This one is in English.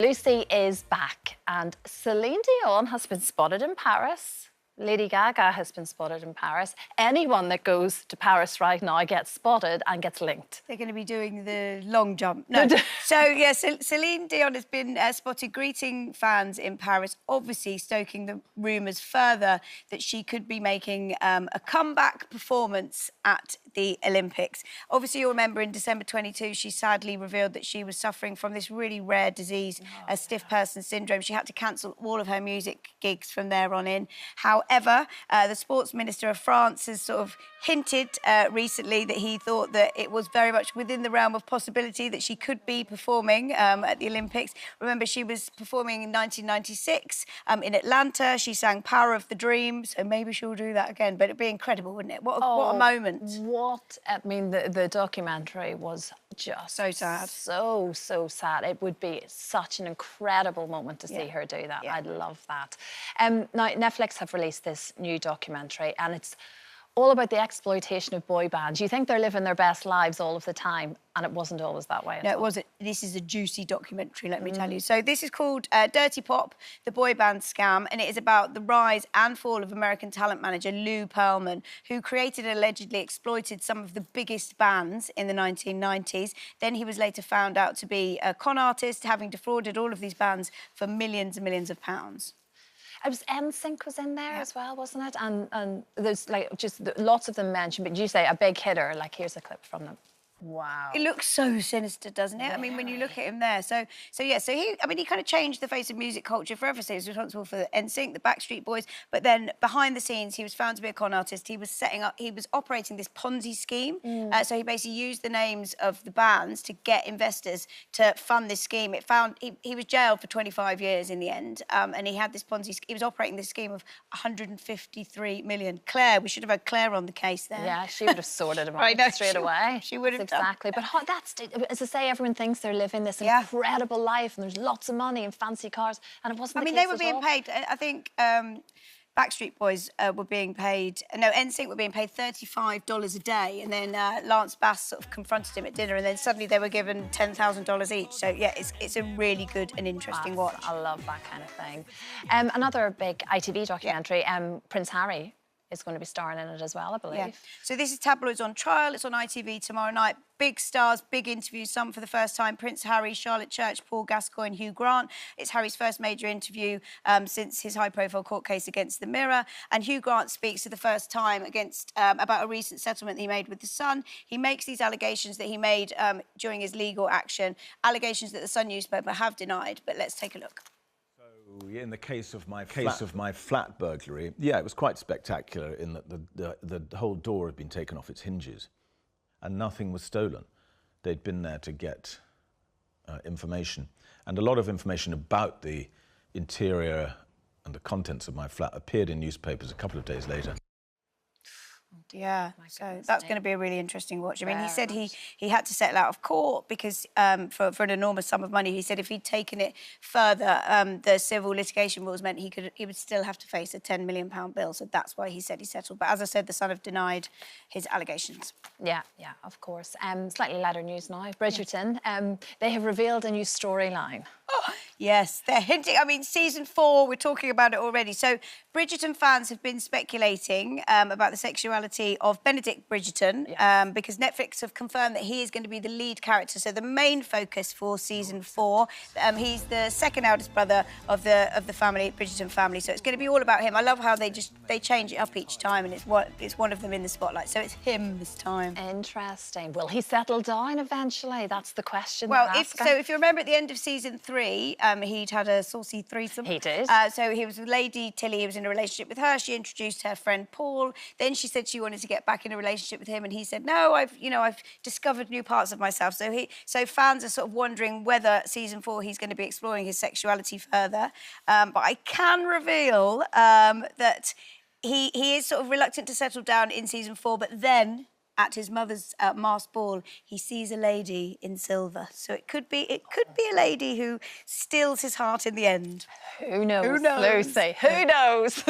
Lucie is back and Celine Dion has been spotted in Paris. Lady Gaga has been spotted in Paris. Anyone that goes to Paris right now gets spotted and gets linked. They're going to be doing the long jump. No. So, yeah, Celine Dion has been spotted greeting fans in Paris, obviously stoking the rumours further that she could be making a comeback performance at the Olympics. Obviously, you'll remember in December 22, she sadly revealed that she was suffering from this really rare disease, stiff person syndrome. She had to cancel all of her music gigs from there on in. However, the sports minister of France has sort of hinted recently that he thought that it was very much within the realm of possibility that she could be performing at the Olympics. Remember, she was performing in 1996 in Atlanta. She sang Power of the Dream, so maybe she'll do that again. But it'd be incredible, wouldn't it? What a moment. I mean, the documentary was just so sad. So sad. It would be such an incredible moment to see her do that. Yeah. I'd love that. Now, Netflix have released this new documentary and it's all about the exploitation of boy bands. You think they're living their best lives all of the time, and it wasn't always that way. No, it wasn't. This is a juicy documentary, let me tell you. So this is called Dirty Pop, the boy band scam, and it is about the rise and fall of American talent manager Lou Pearlman, who created and allegedly exploited some of the biggest bands in the 1990s. Then he was later found out to be a con artist, having defrauded all of these bands for millions and millions of pounds. It was NSYNC was in there as well, wasn't it? And there's like just lots of them mentioned, but you say a big hitter, like here's a clip from them. Wow. It looks so sinister, doesn't it? Very. I mean, when you look at him there. So he kind of changed the face of music culture forever. So he was responsible for the NSYNC, the Backstreet Boys, but then behind the scenes, he was found to be a con artist. He was operating this Ponzi scheme. So he basically used the names of the bands to get investors to fund this scheme. He was jailed for 25 years in the end, and he had this Ponzi scheme. He was operating this scheme of 153 million. Claire, we should have had Claire on the case there. Yeah, she would have sorted him out straight away. She would have. Exactly, but as I say, everyone thinks they're living this incredible life and there's lots of money and fancy cars, and it wasn't the case. I mean, they were being paid, I think Backstreet Boys were being paid, no, NSYNC were being paid $35 a day, and then Lance Bass sort of confronted him at dinner, and then suddenly they were given $10,000 each. So, yeah, it's a really good and interesting watch. I love that kind of thing. Another big ITV documentary, Prince Harry is going to be starring in it as well, I believe. Yeah. So this is Tabloids on Trial. It's on ITV tomorrow night. Big stars, big interviews, some for the first time. Prince Harry, Charlotte Church, Paul Gascoigne, Hugh Grant. It's Harry's first major interview since his high-profile court case against the Mirror. And Hugh Grant speaks for the first time about a recent settlement he made with the Sun. He makes these allegations that he made during his legal action, allegations that the Sun newspaper have denied. But let's take a look. In the case of my flat burglary, yeah, it was quite spectacular in that the whole door had been taken off its hinges and nothing was stolen. They'd been there to get information, and a lot of information about the interior and the contents of my flat appeared in newspapers a couple of days later. Yeah, so that's going to be a really interesting watch. I mean, he said he had to settle out of court because for an enormous sum of money. He said if he'd taken it further, the civil litigation rules meant he would still have to face a £10 million bill. So that's why he said he settled. But as I said, the Sun have denied his allegations. Yeah, of course. Slightly lighter news now. Bridgerton, they have revealed a new storyline. Oh, yes, they're hinting. I mean, season 4, we're talking about it already. So Bridgerton fans have been speculating about the sexuality of Benedict Bridgerton because Netflix have confirmed that he is going to be the lead character. So the main focus for season 4, he's the second eldest brother of the family, Bridgerton family. So it's going to be all about him. I love how they change it up each time, and it's one of them in the spotlight. So it's him this time. Interesting. Will he settle down eventually? That's the question. Well, if you remember at the end of season 3, he'd had a saucy threesome. He did. So he was with Lady Tilly. He was in a relationship with her. She introduced her friend Paul. Then she said she wanted to get back in a relationship with him, and he said, "No, I've discovered new parts of myself." So fans are sort of wondering whether season 4 he's going to be exploring his sexuality further. But I can reveal that he is sort of reluctant to settle down in season 4, but then at his mother's masked ball, he sees a lady in silver. So it could be a lady who steals his heart in the end. Who knows, Lucie? Who knows?